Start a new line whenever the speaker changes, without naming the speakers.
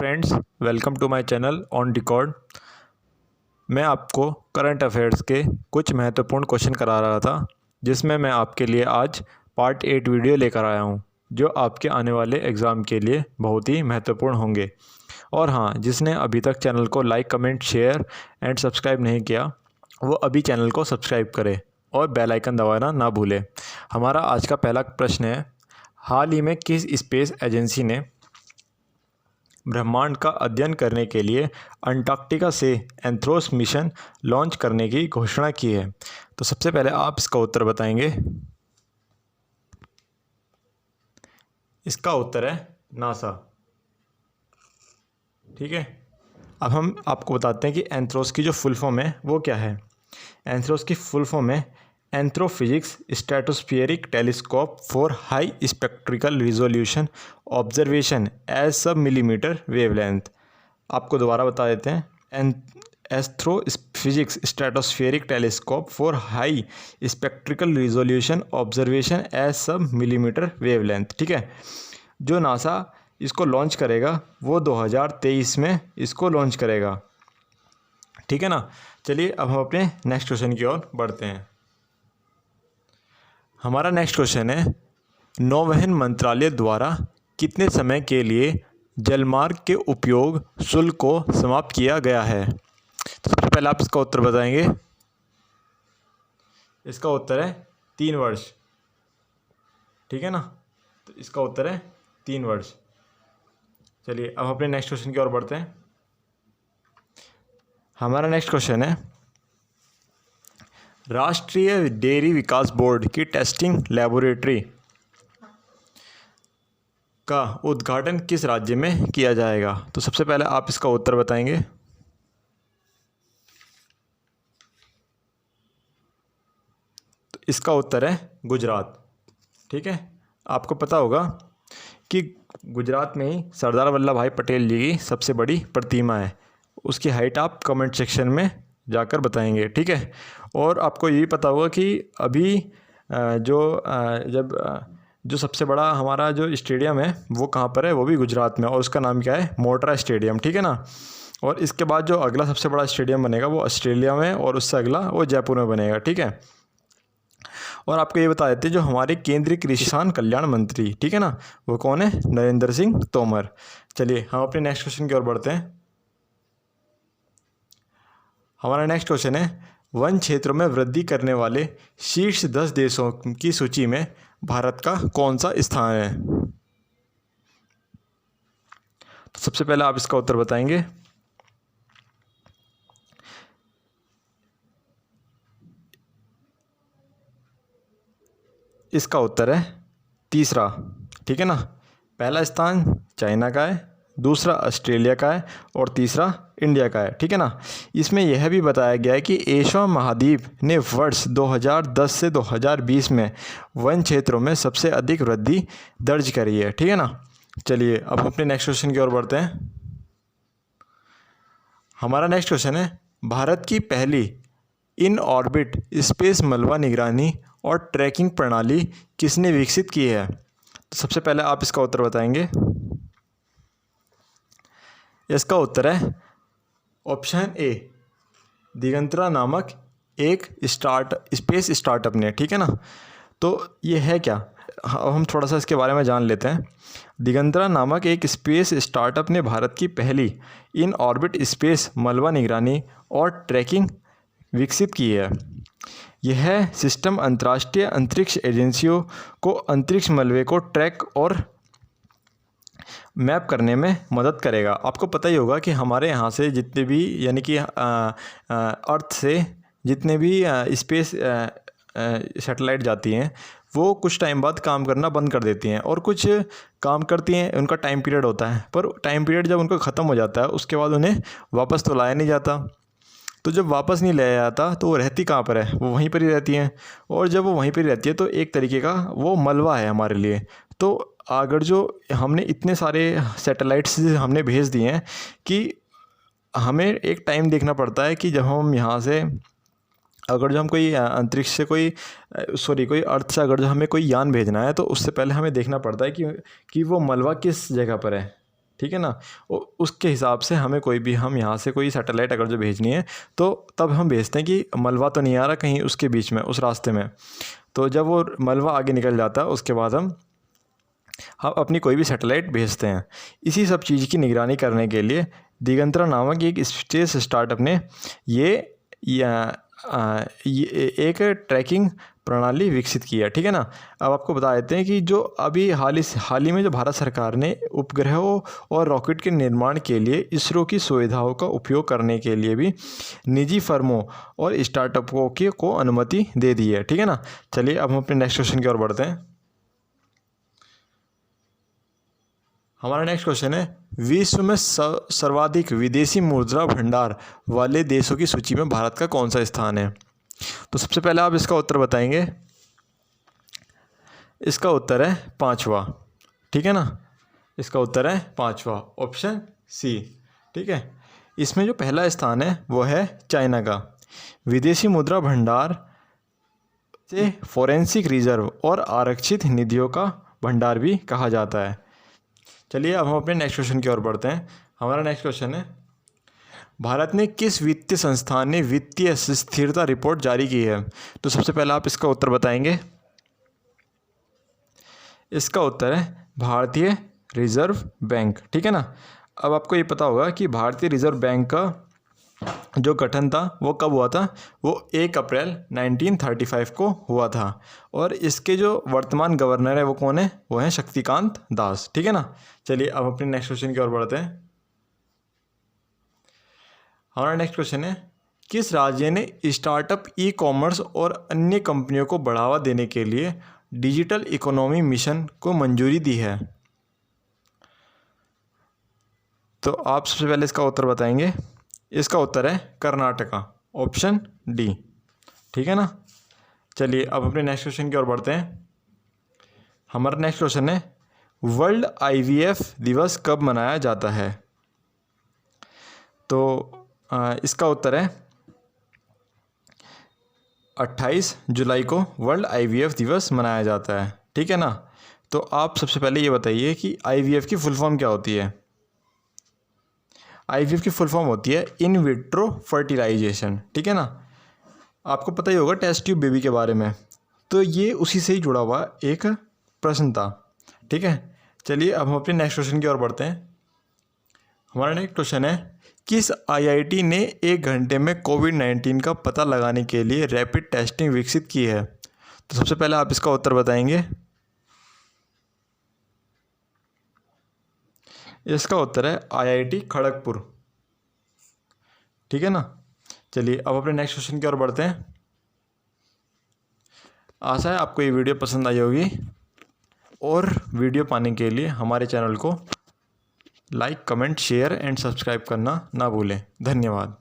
Friends, welcome to my channel on record. मैं आपको current affairs के कुछ महत्वपूर्ण क्वेश्चन करा रहा था, जिसमें मैं आपके लिए आज पार्ट 8 वीडियो लेकर आया हूं, जो आपके आने वाले एग्ज़ाम के लिए बहुत ही महत्वपूर्ण होंगे। और हाँ, जिसने अभी तक चैनल को like, comment, share and subscribe नहीं किया, वो अभी चैनल को सब्सक्राइब करे और बेल आइकन दबाना ना भूले। हमारा आज का पहला प्रश्न है, हाल ही में किस स्पेस एजेंसी ने ब्रह्मांड का अध्ययन करने के लिए अंटार्कटिका से एंथ्रोस मिशन लॉन्च करने की घोषणा की है? तो सबसे पहले आप इसका उत्तर बताएंगे। इसका उत्तर है नासा। ठीक है, अब हम आपको बताते हैं कि एंथ्रोस की जो फुल फॉर्म है वो क्या है। एंथ्रोस की फुल फॉर्म है anthrophysics stratospheric telescope for high spectrical resolution observation as sub millimetre wavelength. आपको दोबारा बता देते हैं, astrophysics stratospheric telescope for high spectrical resolution observation as sub millimetre wavelength. ठीक है, जो नासा इसको लॉन्च करेगा वो 2023 में इसको लॉन्च करेगा। ठीक है ना। चलिए अब हम अपने नेक्स्ट क्वेश्चन की ओर बढ़ते हैं। हमारा नेक्स्ट क्वेश्चन है, नौवहन मंत्रालय द्वारा कितने समय के लिए जलमार्ग के उपयोग शुल्क को समाप्त किया गया है? तो सबसे पहले आप इसका उत्तर बताएंगे। इसका उत्तर है 3 वर्ष। ठीक है ना, तो इसका उत्तर है 3 वर्ष। चलिए अब अपने नेक्स्ट क्वेश्चन की ओर बढ़ते हैं। हमारा नेक्स्ट क्वेश्चन है, राष्ट्रीय डेयरी विकास बोर्ड की टेस्टिंग लेबोरेटरी का उद्घाटन किस राज्य में किया जाएगा? तो सबसे पहले आप इसका उत्तर बताएंगे। तो इसका उत्तर है गुजरात। ठीक है, आपको पता होगा कि गुजरात में ही सरदार वल्लभ भाई पटेल जी की सबसे बड़ी प्रतिमा है। उसकी हाइट आप कमेंट सेक्शन में जाकर बताएंगे। ठीक है, और आपको ये भी पता होगा कि अभी जो सबसे बड़ा हमारा जो स्टेडियम है वो कहाँ पर है, वो भी गुजरात में, और उसका नाम क्या है, मोटेरा स्टेडियम। ठीक है ना। और इसके बाद जो अगला सबसे बड़ा स्टेडियम बनेगा वो ऑस्ट्रेलिया में, और उससे अगला वो जयपुर में बनेगा। ठीक है, और आपको ये बता देते हैं, जो हमारे केंद्रीय किसान कल्याण मंत्री, ठीक है ना, वो कौन है, नरेंद्र सिंह तोमर। चलिए हम अपने नेक्स्ट क्वेश्चन की ओर बढ़ते हैं। हमारा नेक्स्ट क्वेश्चन है, वन क्षेत्रों में वृद्धि करने वाले शीर्ष 10 देशों की सूची में भारत का कौन सा स्थान है? तो सबसे पहले आप इसका उत्तर बताएंगे। इसका उत्तर है तीसरा। ठीक है ना, पहला स्थान चाइना का है, दूसरा ऑस्ट्रेलिया का है, और तीसरा इंडिया का है। ठीक है ना। इसमें यह भी बताया गया है कि एशिया महाद्वीप ने वर्ष 2010 से 2020 में वन क्षेत्रों में सबसे अधिक वृद्धि दर्ज करी है। ठीक है ना। चलिए अब अपने नेक्स्ट क्वेश्चन की ओर बढ़ते हैं। हमारा नेक्स्ट क्वेश्चन है, भारत की पहली इन ऑर्बिट स्पेस मलबा निगरानी और ट्रैकिंग प्रणाली किसने विकसित की है? तो सबसे पहले आप इसका उत्तर बताएंगे। इसका उत्तर है ऑप्शन ए, दिगंतरा नामक एक स्पेस स्टार्टअप ने। ठीक है ना, तो ये है क्या, अब हम थोड़ा सा इसके बारे में जान लेते हैं। दिगंतरा नामक एक स्पेस स्टार्टअप ने भारत की पहली इन ऑर्बिट स्पेस मलबा निगरानी और ट्रैकिंग विकसित की है। यह सिस्टम अंतर्राष्ट्रीय अंतरिक्ष एजेंसियों को अंतरिक्ष मलबे को ट्रैक और मैप करने में मदद करेगा। आपको पता ही होगा कि हमारे यहाँ से जितने भी, यानी कि अर्थ से जितने भी स्पेस सैटेलाइट जाती हैं, वो कुछ टाइम बाद काम करना बंद कर देती हैं, और कुछ काम करती हैं, उनका टाइम पीरियड होता है, पर टाइम पीरियड जब उनका ख़त्म हो जाता है उसके बाद उन्हें वापस तो लाया नहीं जाता। तो जब वापस नहीं लाया जाता तो वो रहती कहाँ पर है, वो वहीं पर ही रहती हैं, और जब वो वहीं पर रहती है तो एक तरीके का वो मलबा है हमारे लिए। तो अगर जो हमने इतने सारे सैटेलाइट्स हमने भेज दिए हैं कि हमें एक टाइम देखना पड़ता है कि जब हम यहाँ से, अगर जो हम कोई अंतरिक्ष से कोई अर्थ से अगर जो हमें कोई यान भेजना है, तो उससे पहले हमें देखना पड़ता है कि वो मलबा किस जगह पर है। ठीक है ना। उसके हिसाब से हमें कोई भी, हम यहाँ से कोई सैटेलाइट अगर जो भेजनी है तो तब हम भेजते हैं कि मलबा तो नहीं आ रहा कहीं उसके बीच में, उस रास्ते में। तो जब वो मलबा आगे निकल जाता है उसके बाद हम अपनी कोई भी सैटेलाइट भेजते हैं। इसी सब चीज़ की निगरानी करने के लिए दिगंतरा नामक एक स्पेस स्टार्टअप ने ये एक ट्रैकिंग प्रणाली विकसित की है, ठीक है ना। अब आपको बता देते हैं कि जो अभी हाल ही में जो भारत सरकार ने उपग्रहों और रॉकेट के निर्माण के लिए इसरो की सुविधाओं का उपयोग करने के लिए भी निजी फर्मों और स्टार्टअपों को अनुमति दे दी है, ठीक है ना। चलिए अब हम अपने नेक्स्ट क्वेश्चन की ओर बढ़ते हैं। हमारा नेक्स्ट क्वेश्चन है, विश्व में सर्वाधिक विदेशी मुद्रा भंडार वाले देशों की सूची में भारत का कौन सा स्थान है? तो सबसे पहले आप इसका उत्तर बताएंगे। इसका उत्तर है 5वां, ठीक है ना। इसका उत्तर है 5वां, ऑप्शन सी, ठीक है। इसमें जो पहला स्थान है वो है चाइना का। विदेशी मुद्रा भंडार से फॉरेंसिक रिजर्व और आरक्षित निधियों का भंडार भी कहा जाता है। चलिए अब हम अपने नेक्स्ट क्वेश्चन की ओर बढ़ते हैं। हमारा नेक्स्ट क्वेश्चन है, भारत ने किस वित्तीय संस्थान ने वित्तीय स्थिरता रिपोर्ट जारी की है? तो सबसे पहले आप इसका उत्तर बताएंगे। इसका उत्तर है भारतीय रिजर्व बैंक, ठीक है ना। अब आपको ये पता होगा कि भारतीय रिजर्व बैंक का जो गठन था वो कब हुआ था? वो 1 अप्रैल 1935 को हुआ था। और इसके जो वर्तमान गवर्नर है वो कौन है? वो है शक्तिकांत दास, ठीक है ना। चलिए अब अपने नेक्स्ट क्वेश्चन की ओर बढ़ते हैं। हमारा नेक्स्ट क्वेश्चन है, किस राज्य ने स्टार्टअप, ई कॉमर्स और अन्य कंपनियों को बढ़ावा देने के लिए डिजिटल इकोनॉमी मिशन को मंजूरी दी है? तो आप सबसे पहले इसका उत्तर बताएंगे। इसका उत्तर है कर्नाटका, ऑप्शन डी, ठीक है ना। चलिए अब अपने नेक्स्ट क्वेश्चन की ओर बढ़ते हैं। हमारा नेक्स्ट क्वेश्चन है, वर्ल्ड IVF दिवस कब मनाया जाता है? तो इसका उत्तर है 28 जुलाई को वर्ल्ड IVF दिवस मनाया जाता है, ठीक है ना। तो आप सबसे पहले ये बताइए कि IVF की फुल फॉर्म क्या होती है? IVF की फुल फॉर्म होती है इन विट्रो फर्टिलाइजेशन, ठीक है ना। आपको पता ही होगा टेस्ट ट्यूब बेबी के बारे में, तो ये उसी से ही जुड़ा हुआ एक प्रश्न था, ठीक है। चलिए अब हम अपने नेक्स्ट क्वेश्चन की ओर बढ़ते हैं। हमारा नेक्स्ट क्वेश्चन है, किस IIT ने 1 घंटे में कोविड-19 का पता लगाने के लिए रैपिड टेस्टिंग विकसित की है? तो सबसे पहले आप इसका उत्तर बताएंगे। इसका उत्तर है IIT खड़गपुर, ठीक है ना। चलिए अब अपने नेक्स्ट क्वेश्चन की ओर बढ़ते हैं। आशा है आपको ये वीडियो पसंद आई होगी, और वीडियो पाने के लिए हमारे चैनल को like, comment, share and subscribe करना ना भूलें। धन्यवाद।